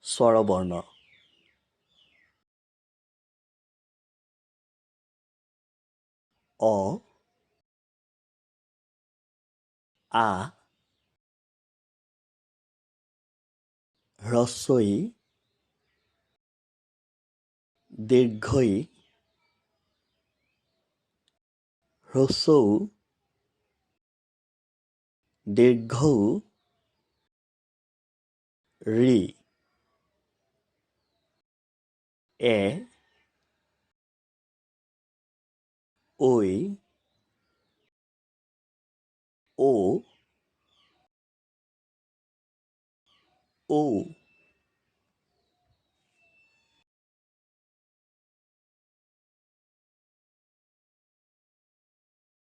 স্বৰবৰ্ণ অ আ হ্ৰস্ব ই দীৰ্ঘ ই হ্ৰস্ব উ দীৰ্ঘ উ ঋ এ ঐ ও ঔ